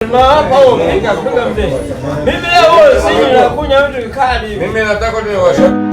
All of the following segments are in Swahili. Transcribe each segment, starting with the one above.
Na hapa piga mzee. Mimi leo si nakunya vitu vikali. Mimi nataka niwasha.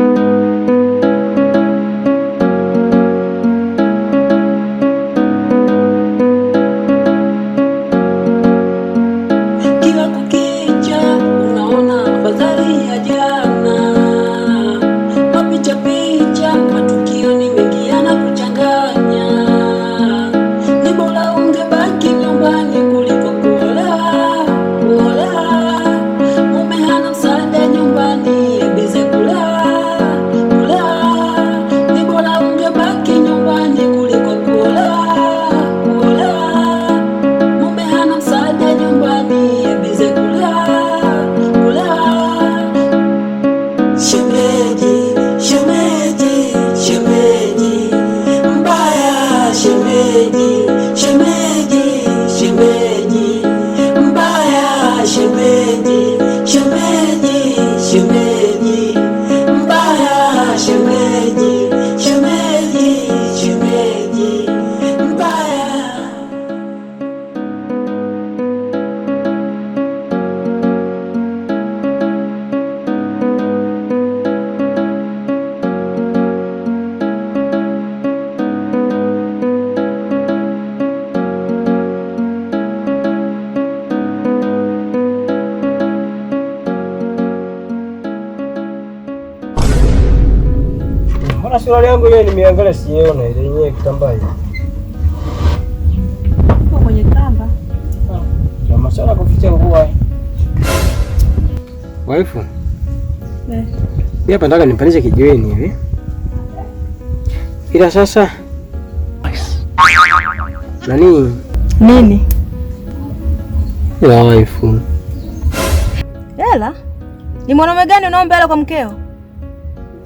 Suruali yangu yeye nimeangalia siona ile yenyewe kitambaa hiyo. Kwa kwenye kamba. Na masuala kuficha nguo. Waifu. Mimi hapa nataka nipandishe kijiweni hivi. Ila sasa nini? Ila waifu. Hela? Ni mwanaume gani unaomba hela kwa mkeo?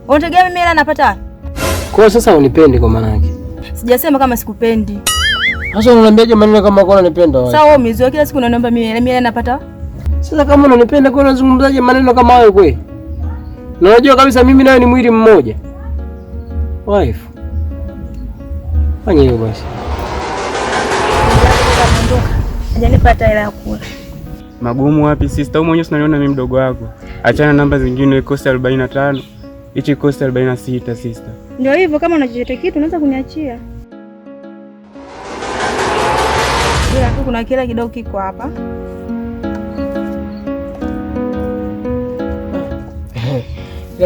Unategemea mimi hela napata? Kwa sasa unipendi kwa maana yake. Sijasema kama sikupendi. Sasa unaniambiaje maneno kama kwa unanipenda wewe? Sawa umezoea kila siku unaniomba mimi napata. Sasa kama unanipenda kwa unazungumzaje maneno kama hayo kweli? Na unajua kabisa mimi nawe ni mwili mmoja. Wife. Fanya hiyo basi. Hajanipata hela ya kula. Magumu wapi sister? Wewe mwenyewe unaniona mimi mdogo wako. Achana namba zingine kosi 45. Hichi kosi 46 sister. Ndio hivyo, kama unajichete kitu unaweza kuniachia. Kuna kila kidogo kiko hapa.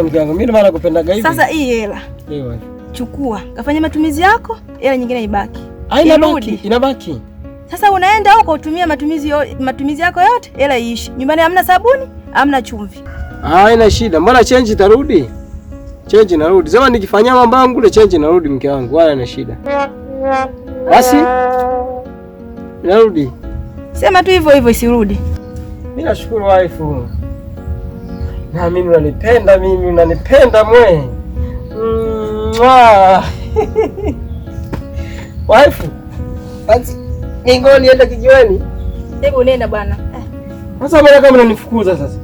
Mke wangu mimi maana kupendaga hivi. Sasa hii hela. Ewa. Chukua, kafanya matumizi yako, hela nyingine ibaki. Inabaki. Sasa unaenda huko utumia matumizi yako yote, hela iishi. Nyumbani hamna sabuni, hamna chumvi. Haina shida. Mbona change itarudi? Change inarudi. Sema nikifanyia mambo yangu ile change inarudi mke wangu. Wala na shida. Basi. Inarudi. Sema tu hivyo isirudi. Mimi nashukuru wife. Na mimi unanipenda mwe. Wife. Basi ningo nienda kijiweni. Hebu nenda bwana. Sasa mbona kama unanifukuza sasa?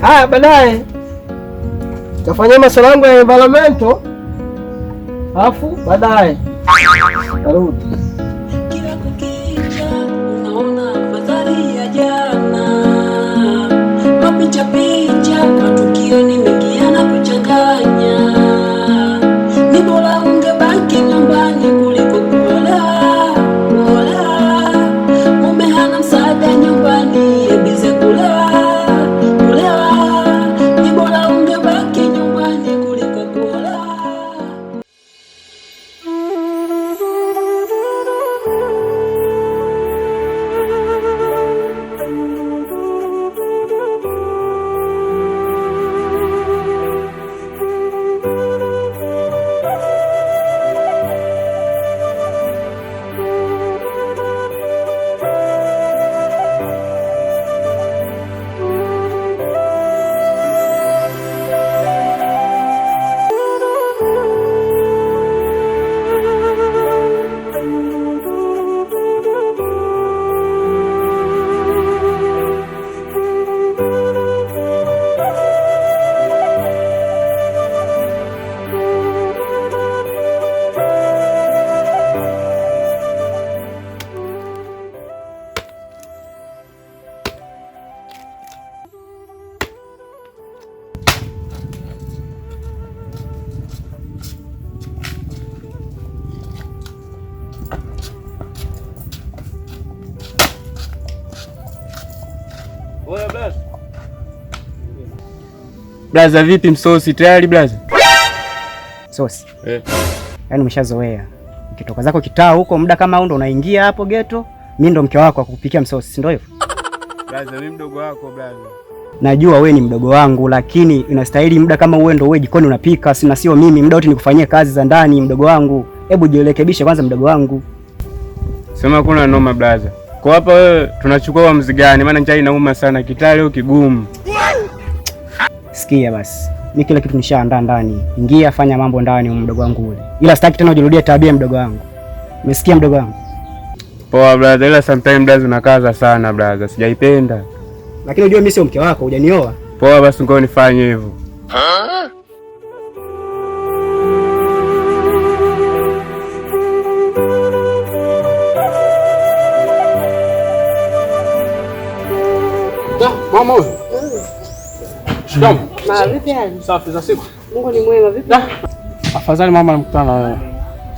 Haya baadaye. Tafanya masuala yangu ya environmental. Alafu baadaye. Karudi. Kila kukicha unaona fadhali ya jana. Mapicha matukio ni mengi yanakuchanganya. Ni bora ungebaki nyumbani kuliko kuola. Mume hana msaada nyumbani, ebize kula. Oya blaza. Blaza vipi msosi tayari blaza? Sosi. Yaani umeshazoea. Ukitoka zako kitaa huko muda kama huu ndo unaingia hapo geto, mimi ndo mke wako akupikia msosi, si ndio hivyo? Blaza mimi mdogo wako blaza. Najua wewe ni mdogo wangu, lakini inastahili muda kama wewe ndo wewe jikoni unapika, na sio mimi muda wote nikufanyia kazi za ndani mdogo wangu. Hebu jirekebishe kwanza mdogo wangu. Sema kuna noma blaza. Kwa hapa wewe tunachukua uamuzi gani? Maana njaa inauma sana, kitaa leo kigumu. Sikia basi. Mimi kila kitu nishaandaa ndani. Ingia fanya mambo ndani mdogo wangu ule. Ila sitaki tena ujirudie tabia mdogo wangu. Umesikia mdogo wangu? Poa blaza, ila sometimes blaza unakaza sana blaza. Sijaipenda. Lakini unajua mimi sio mke wako, hujanioa. Poa basi ngoja nifanye hivyo. Mama wewe. Shikamoo. Vipi hali? Safi za siku. Mungu ni mwema. Vipi? Afadhali mama namkutana na wewe.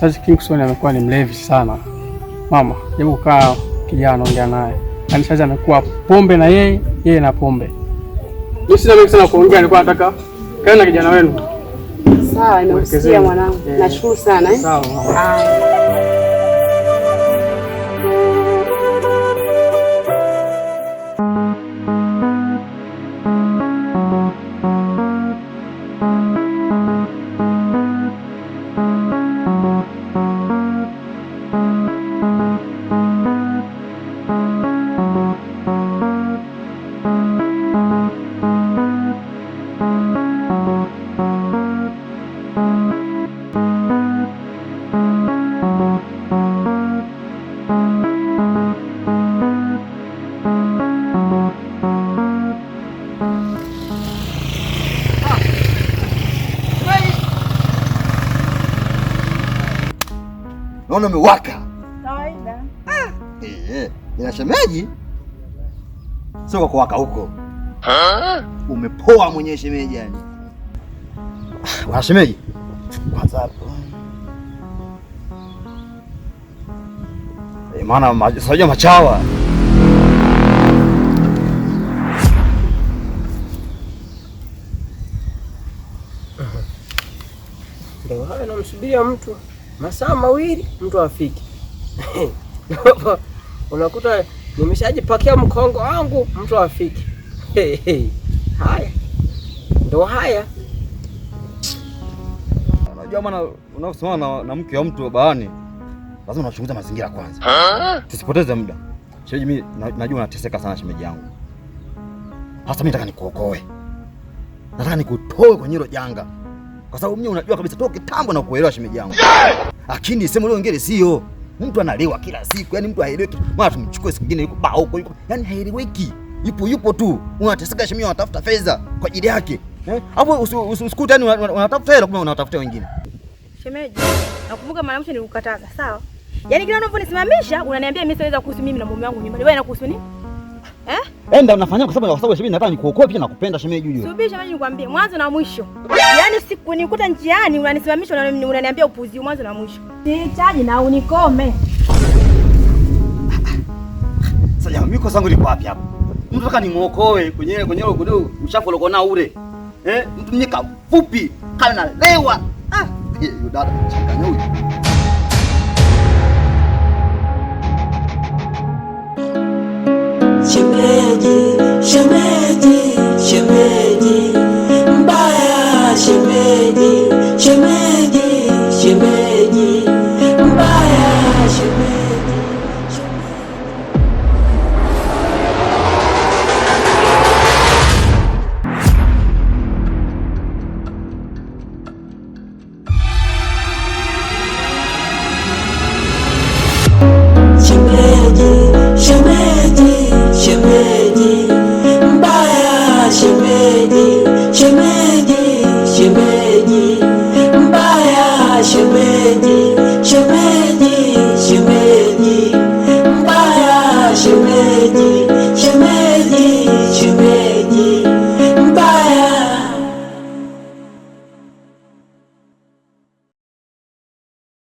Sasa Kingston amekuwa ni mlevi sana. Mama, hebu kaa kijana ongea naye. Yaani sasa amekuwa pombe na yeye na pombe. Mimi sina mengi sana kuongea, nilikuwa nataka kae na kijana wenu. Sawa, nimekusikia mwanangu. Nashukuru sana Sawa. Naona umewaka. Kawaida. Ina shemeji? Sio kwa kuwaka huko. Umepoa mwenye shemeji yani. Wana shemeji? Kwanza hapo. Maana sio machawa. Ndio haya namsubiria mtu. Masaa mawili mtu afiki. Unakuta nimeshajipakia mkongo wangu mtu afiki. Haya. Ndio haya. Unajua maana unaosimama na mke wa mtu baani, lazima unachunguza mazingira kwanza. Tusipoteze muda. Shemeji, mimi najua unateseka sana shemeji yangu. Hasa mimi nataka nikuokoe. Nataka nikutoe kwenye hilo janga. Kwa sababu mimi unajua kabisa toka kitambo na kuelewa shemeji yangu. Lakini sema leo ngine sio. Mtu analewa kila siku, yani mtu haeleweki. Mara tumchukue siku nyingine yuko bao huko yuko. Yani haeleweki. Yupo tu. Unateseka shemeji, unatafuta fedha kwa ajili yake. Hapo usikute yani unatafuta hela, kumbe unatafuta wengine. Shemeji, nakumbuka mara mwisho nilikukataza, sawa? Yaani kila unaponisimamisha unaniambia mimi siweza kuhusu mimi na mume wangu nyumbani. Wewe inakuhusu nini? Enda unafanya kwa sababu shemeji nataka nikuokoe pia nakupenda shemeji huyo. Subiri shemeji nikwambie mwanzo na mwisho. Yaani siku nikuta njiani unanisimamisha unaniambia upuzi mwanzo na mwisho. Sihitaji na unikome. Sasa mimi kwa zangu liko wapi hapo? Mtu nataka nimuokoe kwenye ule uchafu uliko nao ule. Mtu mwenye kafupi, kana na lewa. Hiyo dada changanya huyo. Shemeji, shemeji.